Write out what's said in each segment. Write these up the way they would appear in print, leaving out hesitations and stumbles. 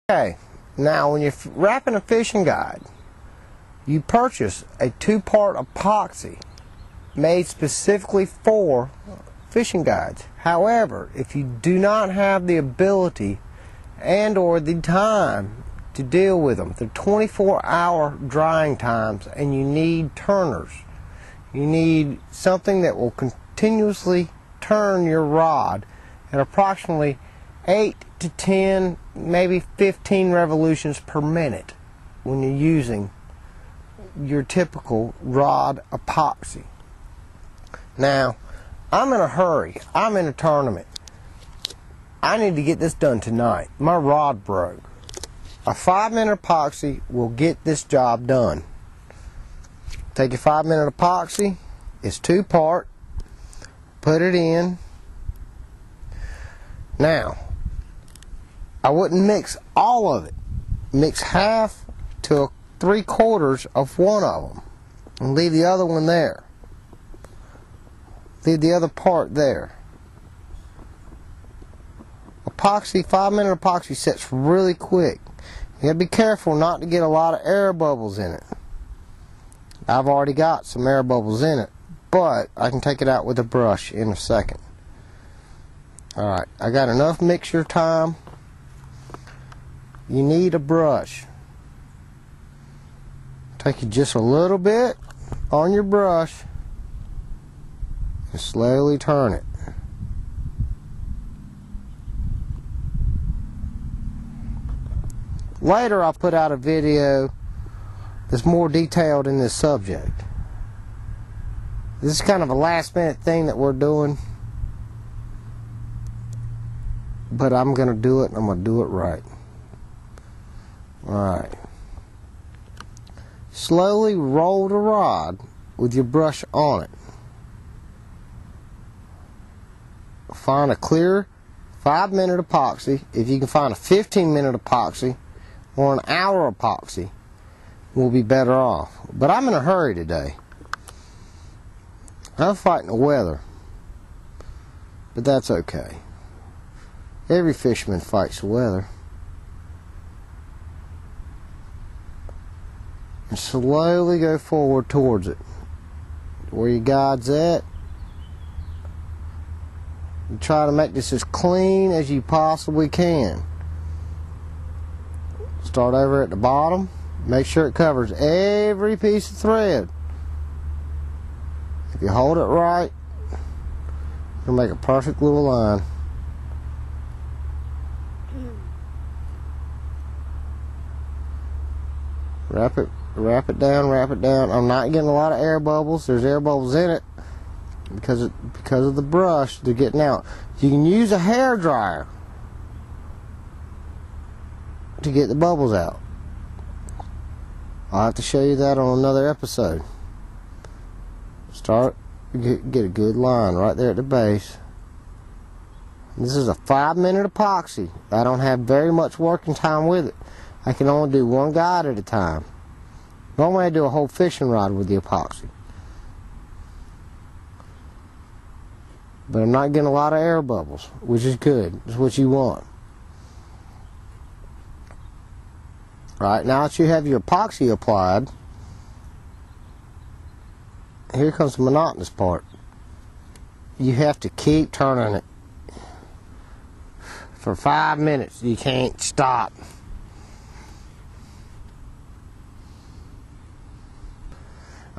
Okay, now when you're wrapping a fishing guide, you purchase a 2-part epoxy made specifically for fishing guides. However, if you do not have the ability and or the time to deal with them, they're 24-hour drying times, and you need turners. You need something that will continuously turn your rod at approximately 8 to 10, maybe 15 revolutions per minute when you're using your typical rod epoxy. Now, I'm in a hurry. I'm in a tournament. I need to get this done tonight. My rod broke. A 5-minute epoxy will get this job done. Take your 5-minute epoxy. It's 2-part. Put it in. Now, I wouldn't mix all of it. Mix half to 3/4 of one of them and leave the other one there. Leave the other part there. Epoxy, 5-minute epoxy sets really quick. You gotta be careful not to get a lot of air bubbles in it. I've already got some air bubbles in it, but I can take it out with a brush in a second. Alright, I got enough mixture time. You need a brush. Take it just a little bit on your brush and slowly turn it. Later I'll put out a video that's more detailed in this subject. This is kind of a last-minute thing that we're doing, but I'm going to do it, and I'm going to do it right. Alright. Slowly roll the rod with your brush on it. Find a clear 5-minute epoxy. If you can find a 15-minute epoxy or an hour epoxy, we'll be better off. But I'm in a hurry today. I'm fighting the weather, but that's okay. Every fisherman fights the weather. And slowly go forward towards it. Where your guide's at. And try to make this as clean as you possibly can. Start over at the bottom. Make sure it covers every piece of thread. If you hold it right, you'll make a perfect little line. Wrap it down, wrap it down. I'm not getting a lot of air bubbles. There's air bubbles in it because of the brush. They're getting out. You can use a hair dryer to get the bubbles out. I'll have to show you that on another episode. Get a good line right there at the base. This is a 5-minute epoxy. I don't have very much working time with it. I can only do one guide at a time. Normally I do a whole fishing rod with the epoxy. But I'm not getting a lot of air bubbles, which is good. That's what you want. Alright, now that you have your epoxy applied, here comes the monotonous part. You have to keep turning it for 5 minutes. You can't stop.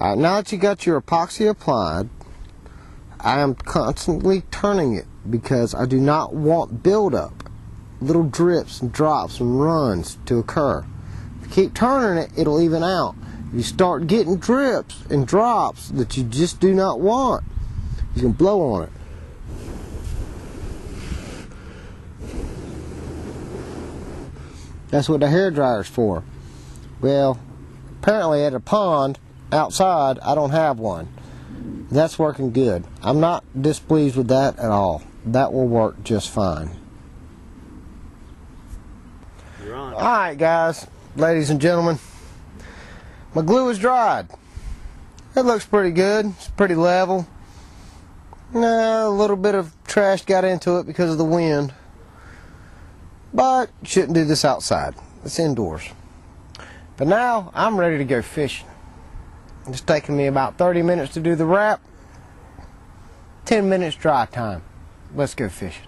Alright, now that you got your epoxy applied, I am constantly turning it because I do not want buildup, little drips and drops and runs to occur. If you keep turning it, it'll even out. If you start getting drips and drops that you just do not want, you can blow on it. That's what the hair dryer is for. Well, apparently at a pond outside, I don't have one. That's working good. I'm not displeased with that at all. That will work just fine. You're on. Alright guys, ladies and gentlemen, my glue is dried. It looks pretty good. It's pretty level. A little bit of trash got into it because of the wind. But You shouldn't do this outside. It's indoors. But now I'm ready to go fishing. It's taking me about 30 minutes to do the wrap. 10 minutes dry time. Let's go fishing.